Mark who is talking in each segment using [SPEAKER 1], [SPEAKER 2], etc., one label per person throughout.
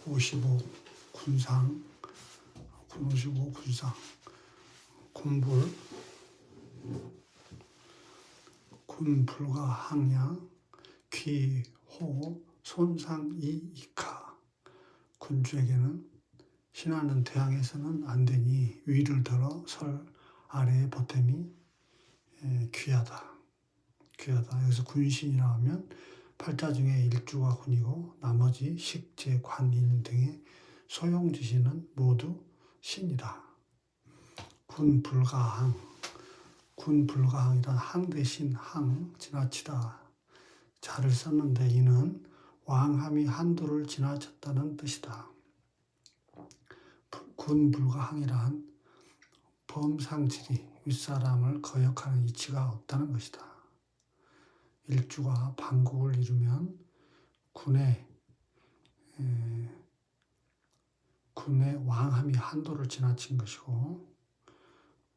[SPEAKER 1] 55 군상, 군 55 군상, 군불, 군불과 항양, 귀, 호, 손상, 이카. 군주에게는 신하는 대항해서는 안 되니 위를 들어 설 아래의 보탬이 귀하다. 여기서 군신이라 하면 팔자 중에 일주가 군이고 나머지 식, 재, 관, 인 등의 소용지시는 모두 신이다. 군불가항. 군불가항이란 항 대신 항, 지나치다. 자를 썼는데 이는 왕함이 한도를 지나쳤다는 뜻이다. 군불가항이란 범상지리, 윗사람을 거역하는 이치가 없다는 것이다. 일주가 반국을 이루면 군의 왕함이 한도를 지나친 것이고,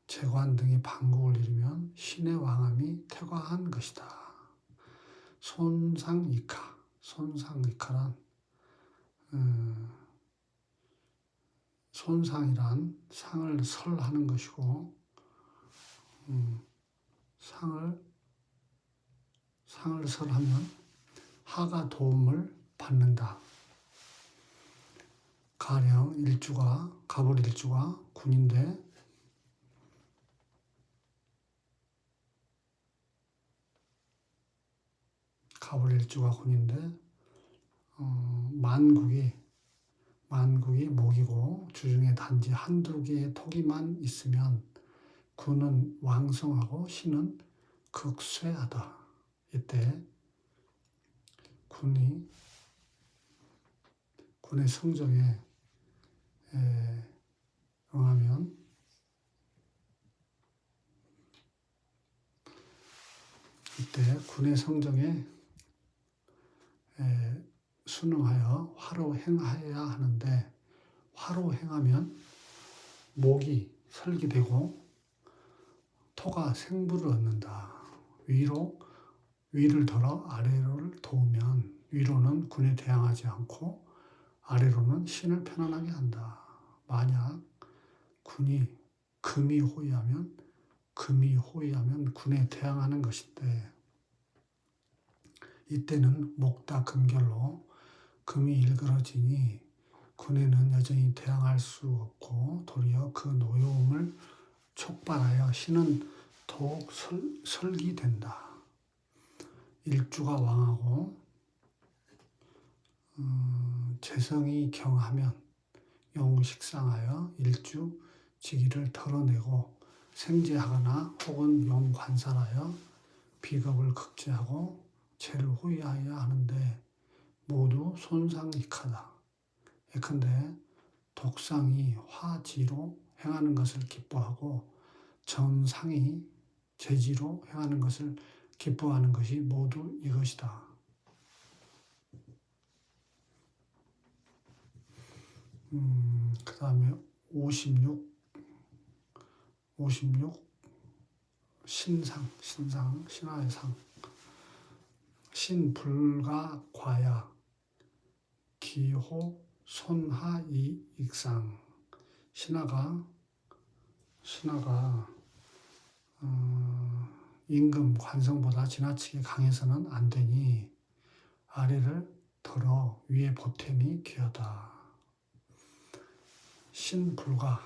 [SPEAKER 1] 재관 등이 반국을 이루면 신의 왕함이 퇴과한 것이다. 손상이카. 손상이카란 손상이란 상을 설하는 것이고, 상을 설하면 하가 도움을 받는다. 가령 갑을 일주가 군인데 만국이 목이고 주중에 단지 한두 개의 토기만 있으면 군은 왕성하고 신은 극쇠하다. 이때 군의 성정에 응하면 군의 성정에 순응하여 화로 행하여야 하는데, 화로 행하면 목이 설기되고 토가 생부를 얻는다. 위를 들어 아래를 도우면 위로는 군에 대항하지 않고 아래로는 신을 편안하게 한다. 만약 군이 금이 호위하면 군에 대항하는 것인데, 이때는 목다 금결로 금이 일그러지니 군에는 여전히 대항할 수 없고 도리어 그 노여움을 촉발하여 신은 더욱 설기된다. 일주가 왕하고 재성이 경하면 영식상하여 일주 직위를 털어내고 생제하거나 혹은 영관살하여 비겁을 극제하고 죄를 후회하여야 하는데 모두 손상이카다. 예컨대 독상이 화지로 행하는 것을 기뻐하고 정상이 재지로 행하는 것을 기뻐하는 것이 모두 이것이다. 그 다음에 56 신상, 신하의 상. 신불가 과야 기호 손하이익상. 신하가 임금 관성보다 지나치게 강해서는 안 되니 아래를 들어 위에 보탬이 귀하다. 신불가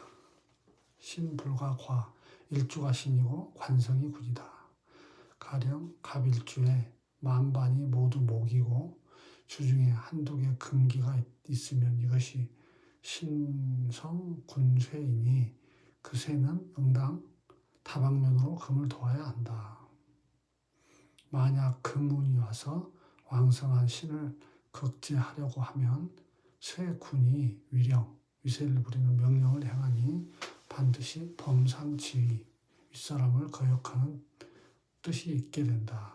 [SPEAKER 1] 과. 일주가 신이고 관성이 군이다. 가령 갑일주에 만반이 모두 목이고 주중에 한두 개 금기가 있으면 이것이 신성 군쇠이니 그 쇠는 응당 다방면으로 금을 도와야 한다. 만약 금운이 와서 왕성한 신을 극제하려고 하면 쇠군이 위세를 부리는 명령을 행하니 반드시 범상지위, 윗사람을 거역하는 뜻이 있게 된다.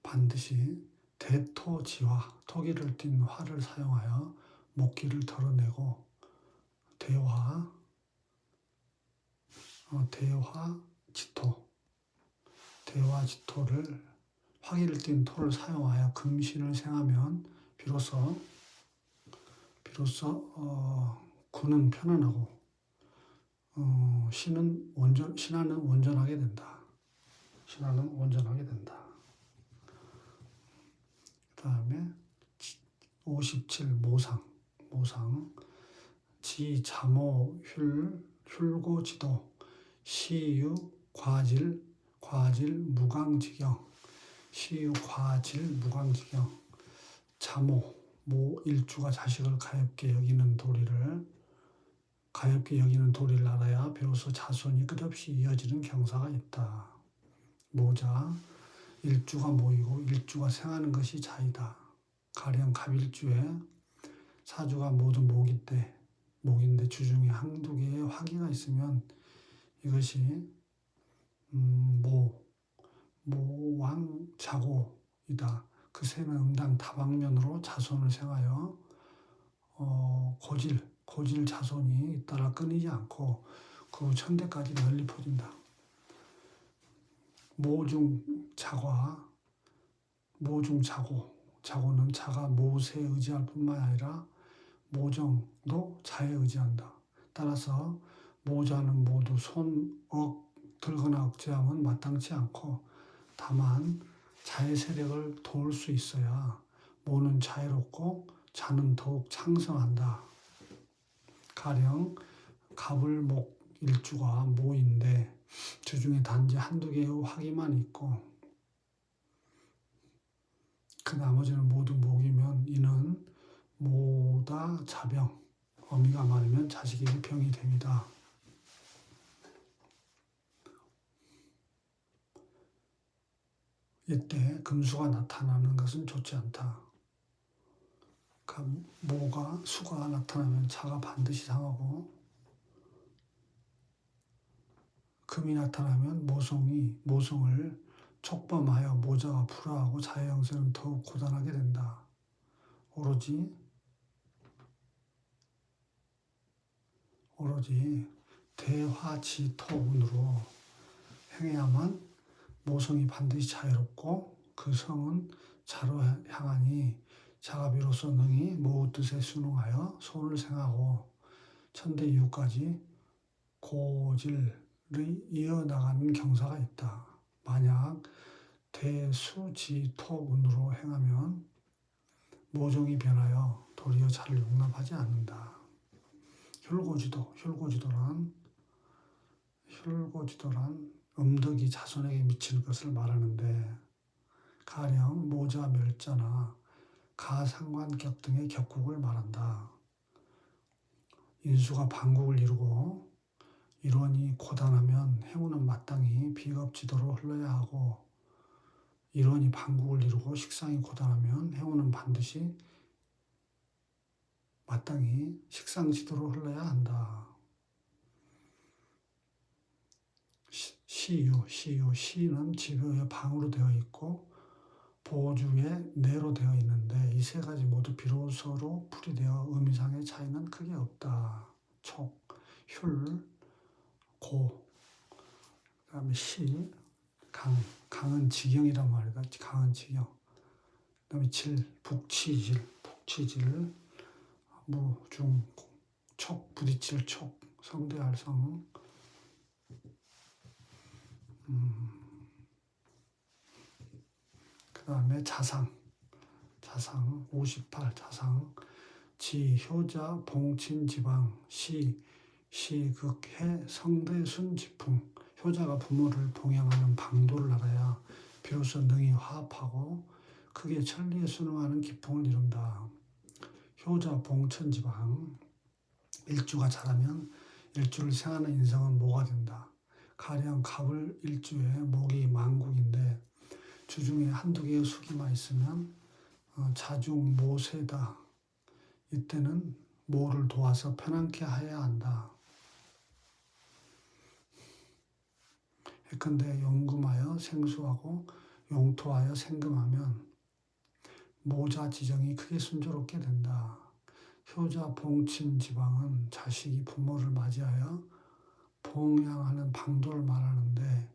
[SPEAKER 1] 반드시 대토지화, 토기를 띤 화를 사용하여 목기를 털어내고 대화지토를 화기를 띤 토를 사용하여 금신을 생하면 비로소 구는 편안하고 신하는 온전하게 된다. 신하는 온전하게 된다. 그 다음에 57 모상. 지, 자모, 휼고, 지도, 시유, 과질, 무강지경. 시유, 과질, 무강지경. 자모, 일주가 자식을 가엾게 여기는 도리를 알아야 비로소 자손이 끝없이 이어지는 경사가 있다. 모자, 일주가 모이고 일주가 생하는 것이 자이다. 가령 갑일주에 사주가 모두 목인데 주중에 한두 개의 화기가 있으면 이것이 모왕자고이다. 그 새는 응당 다방면으로 자손을 생하여 고질 자손이 잇따라 끊이지 않고 그 천대까지 널리 퍼진다. 자고는 자가 모세에 의지할 뿐만 아니라 모정도 자에 의지한다. 따라서 모자는 모두 손, 들거나 억제함은 마땅치 않고 다만 자의 세력을 도울 수 있어야 모는 자애롭고 자는 더욱 창성한다. 가령 갑을목 일주가 모인데 주중에 단지 한두 개의 화기만 있고 그 나머지는 모두 목이면 이는 모다 자병, 어미가 많으면 자식에게 병이 됩니다. 이때 금수가 나타나는 것은 좋지 않다. 수가 나타나면 자가 반드시 상하고 금이 나타나면 모성을 촉범하여 모자가 불화하고 자의 형세는 더욱 고단하게 된다. 오로지 대화지토운으로 행해야만 모성이 반드시 자유롭고 그 성은 자로 향하니 자가 비로소 능히 모의 뜻에 순응하여 손을 생하고 천대 이후까지 고질의 이어나가는 경사가 있다. 만약 대수지토운으로 행하면 모종이 변하여 도리어 자를 용납하지 않는다. 혈고지도란 음덕이 자손에게 미치는 것을 말하는데 가령 모자, 멸자나 가상관격 등의 격국을 말한다. 인수가 반국을 이루고 일원이 고단하면 행운은 마땅히 비겁지도로 흘러야 하고 일원이 반국을 이루고 식상이 고단하면 행운은 반드시 마땅히 식상지도로 흘러야 한다. 시는 지표의 방으로 되어 있고 보주의 내로 되어 있는데 이 세 가지 모두 비로소로 풀이되어 의미상의 차이는 크게 없다. 촉, 휼, 고, 그 다음에 시, 강은 지경이란 말이다. 강은 지경. 그 다음에 북치질, 중, 촉, 부딪힐 촉, 성대할 성. 그 다음에 자상 58 자상 지, 효자, 봉친, 지방, 극해, 성대순, 지풍. 효자가 부모를 봉양하는 방도를 알아야 비로소 능히 화합하고 크게 천리에 순응하는 기풍을 이룬다. 효자, 봉천, 지방. 일주가 잘하면 일주를 생하는 인성은 모가 된다. 가령 갑을 일주에 목이 만국인데 주중에 한두 개의 수기만 있으면 자중 모세다. 이때는 모를 도와서 편안케 하여야 한다. 예컨대 용금하여 생수하고 용토하여 생금하면 모자 지정이 크게 순조롭게 된다. 효자 봉친 지방은 자식이 부모를 맞이하여 봉양하는 방도를 말하는데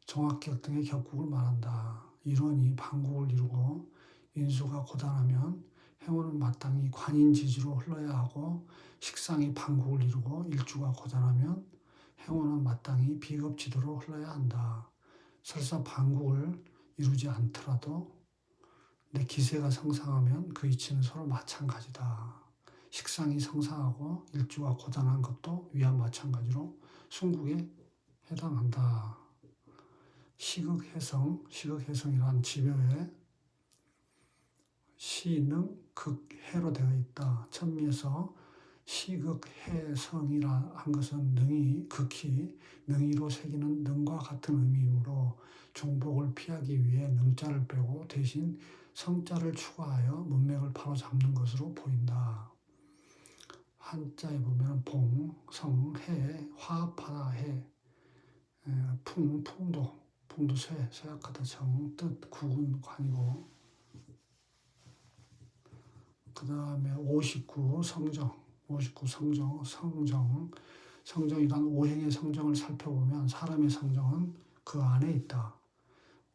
[SPEAKER 1] 종합격 등의 격국을 말한다. 일원이 방국을 이루고 인수가 고단하면 행운은 마땅히 관인지지로 흘러야 하고 식상이 반국을 이루고 일주가 고단하면 행운은 마땅히 비겁지도로 흘러야 한다. 설사 반국을 이루지 않더라도 내 기세가 성상하면 그 이치는 서로 마찬가지다. 식상이 성상하고 일주가 고단한 것도 위와 마찬가지로 순국에 해당한다. 시극해성이란 지표에 시능 극해로 되어 있다. 천미에서 시극해성이라 한 것은 능이 극히 능이로 새기는 능과 같은 의미이므로 중복을 피하기 위해 능자를 빼고 대신 성자를 추가하여 문맥을 바로잡는 것으로 보인다. 한자에 보면 봉, 성, 해, 화합하다, 해, 풍도 쇠약하다, 정, 뜻, 국은 관이고 그 다음에 59 성정이란 오행의 성정을 살펴보면 사람의 성정은 그 안에 있다.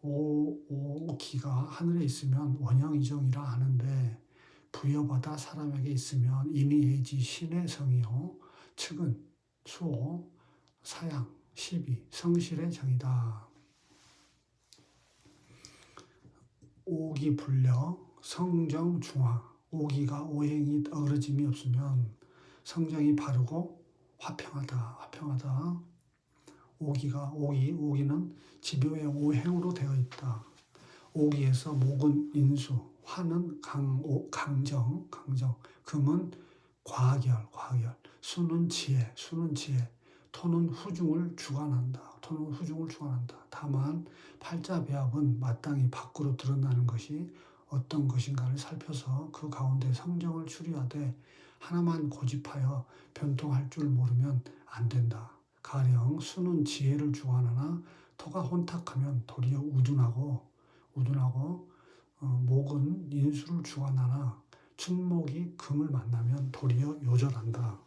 [SPEAKER 1] 오기가 하늘에 있으면 원형이정이라 하는데 부여받아 사람에게 있으면 인의예지 신의 성이요 측은 수호 사양 시비 성실의 정이다. 오기 불려 성정 중화 오기가 오행이 어그러짐이 없으면 성정이 바르고 화평하다. 오기는 지묘의 오행으로 되어 있다. 오기에서 목은 인수, 화는 강정, 금은 과결, 수는 지혜, 토는 후중을 주관한다. 다만 팔자배합은 마땅히 밖으로 드러나는 것이 어떤 것인가를 살펴서 그 가운데 성정을 추리하되 하나만 고집하여 변통할 줄 모르면 안 된다. 가령 수는 지혜를 주관하나 토가 혼탁하면 도리어 우둔하고 목은 인수를 주관하나 춘목이 금을 만나면 도리어 요절한다.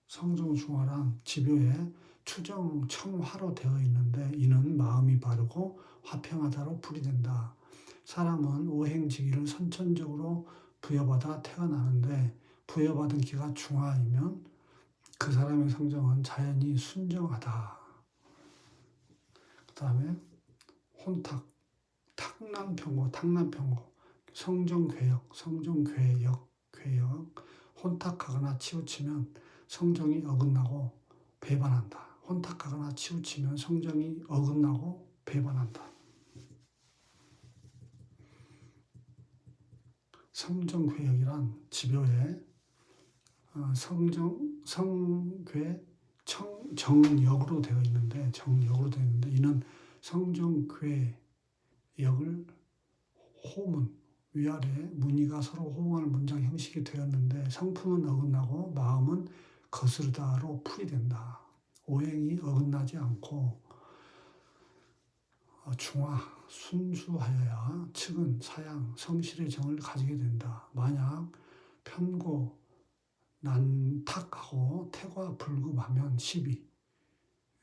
[SPEAKER 1] 성정중화란 지표에 추정 청화로 되어 있는데 이는 마음이 바르고 화평하다로 풀이된다. 사람은 오행지기를 선천적으로 부여받아 태어나는데 부여받은 기가 중화이면 그 사람의 성정은 자연히 순정하다. 그 다음에 혼탁, 탕난평고, 성정괴역, 혼탁하거나 치우치면 성정이 어긋나고 배반한다. 성정괴역이란 지표에 성괴 정역으로 되어 있는데 이는 성정괴역을 호문 위아래 문의가 서로 호응하는 문장 형식이 되었는데 성품은 어긋나고 마음은 거스르다로 풀이된다. 오행이 어긋나지 않고 중화, 순수하여야 측은 사양, 성실의 정을 가지게 된다. 만약 편고, 난탁하고 태과 불급하면 시비,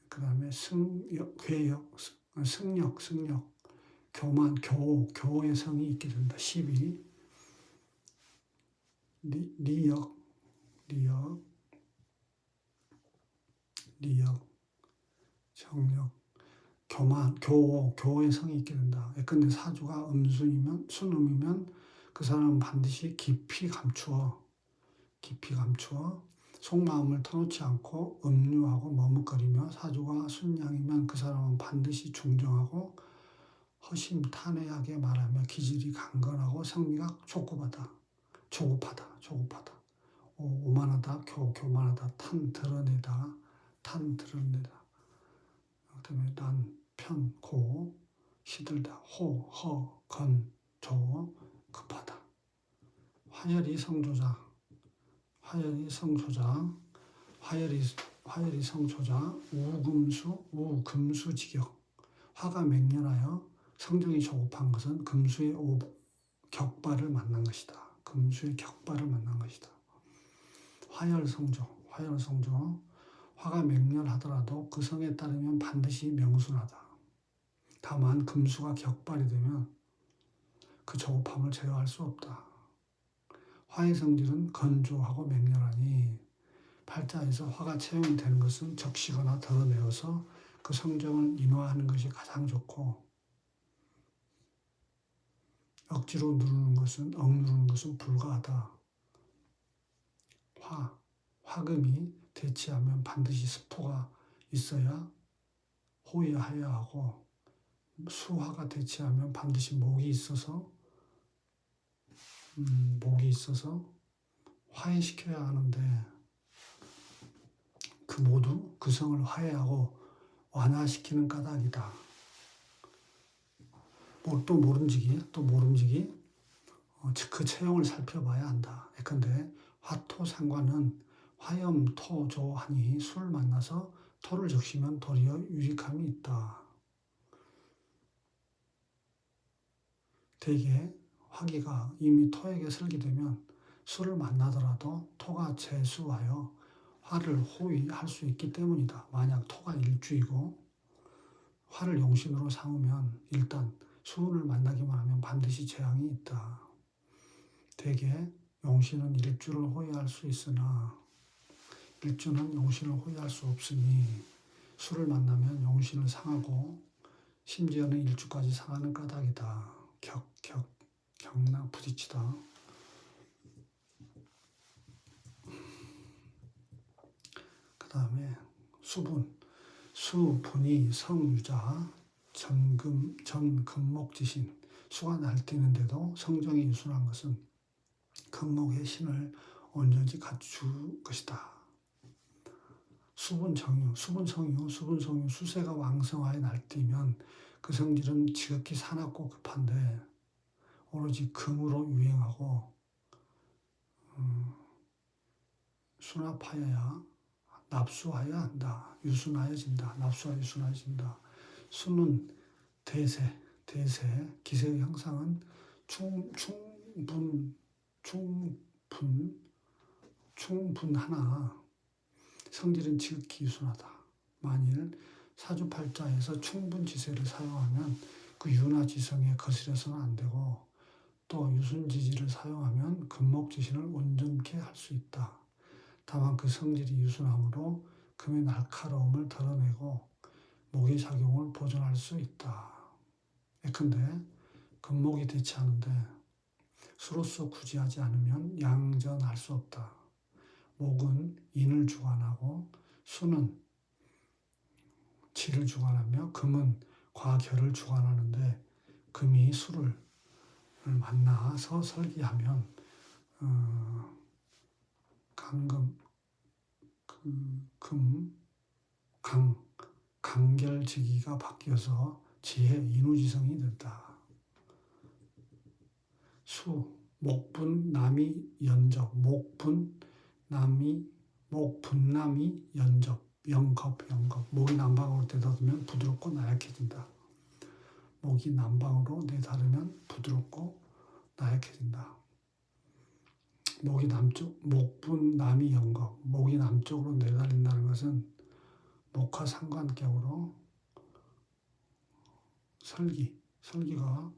[SPEAKER 1] 그 다음에 승력, 교만, 교의 성이 있게 된다. 시비, 리역, 정력, 교만, 교의 성이 있게 된다. 예컨대 사주가 순음이면 그 사람은 반드시 깊이 감추어 속마음을 터놓지 않고 음유하고 머뭇거리며 사주가 순양이면 그 사람은 반드시 중정하고 허심탄회하게 말하며 기질이 강건하고 성미가 조급하다. 오만하다, 교만하다, 탄 드러내다. 그다음에 난, 편, 고, 시들다, 호, 허, 건, 조, 급하다. 화열이 성조자, 우금수 직역. 화가 맹렬하여 성정이 조급한 것은 금수의 격발을 만난 것이다. 화열성조. 화가 맹렬하더라도 그 성에 따르면 반드시 명순하다. 다만 금수가 격발이 되면 그 조급함을 제어할 수 없다. 화의 성질은 건조하고 맹렬하니 팔자에서 화가 채용이 되는 것은 적시거나 덜어내어서 그 성정을 인화하는 것이 가장 좋고, 억지로 억누르는 것은 불가하다. 화금이 대치하면 반드시 스포가 있어야 호위하여야 하고, 수화가 대치하면 반드시 목이 있어서 화해시켜야 하는데, 그 모두 그 성을 화해하고 완화시키는 까닭이다. 또 모름지기 그 체형을 살펴봐야 한다. 예컨대 화토 상관은 화염 토조하니 술을 만나서 토를 적시면 도리어 유익함이 있다. 대개 화기가 이미 토에게 설기되면 술을 만나더라도 토가 재수하여 화를 호위할 수 있기 때문이다. 만약 토가 일주이고 화를 용신으로 삼으면 일단 수운을 만나기만 하면 반드시 재앙이 있다. 대개 용신은 일주를 호위할 수 있으나 일주는 용신을 호위할 수 없으니 수를 만나면 용신을 상하고 심지어는 일주까지 상하는 까닭이다. 격나 부딪히다. 그 다음에 수분이 성유자 전금목지신. 수가 날뛰는데도 성정이 유순한 것은 금목의 신을 온전히 갖출 것이다. 수분성유, 수세가 왕성하게 날뛰면 그 성질은 지극히 사납고 급한데 오로지 금으로 유행하고 수납하여야 납수하여야 한다. 유순하여진다. 수는 대세, 기세의 형상은 충분하나 성질은 지극히 유순하다. 만일 사주팔자에서 충분지세를 사용하면 그 윤화지성에 거슬려서는 안 되고, 또 유순지지를 사용하면 금목지신을 온전케 할 수 있다. 다만 그 성질이 유순함으로 금의 날카로움을 덜어내고 목의 작용을 보존할 수 있다. 예컨대 금목이 대치하는데 수로서 구지하지 않으면 양전할 수 없다. 목은 인을 주관하고 수는 지를 주관하며 금은 과결을 주관하는데, 금이 수를 만나서 설기하면 강결지기가 바뀌어서 지혜 인우지성이 된다. 목분남이 연접, 목분남이 연접, 영겁. 목이 남방으로 내다르면 부드럽고 나약해진다. 목이 남방으로 내다르면 부드럽고 나약해진다. 목분남이 영겁, 목이 남쪽으로 내달린다는 것은 목화 상관격으로 설기가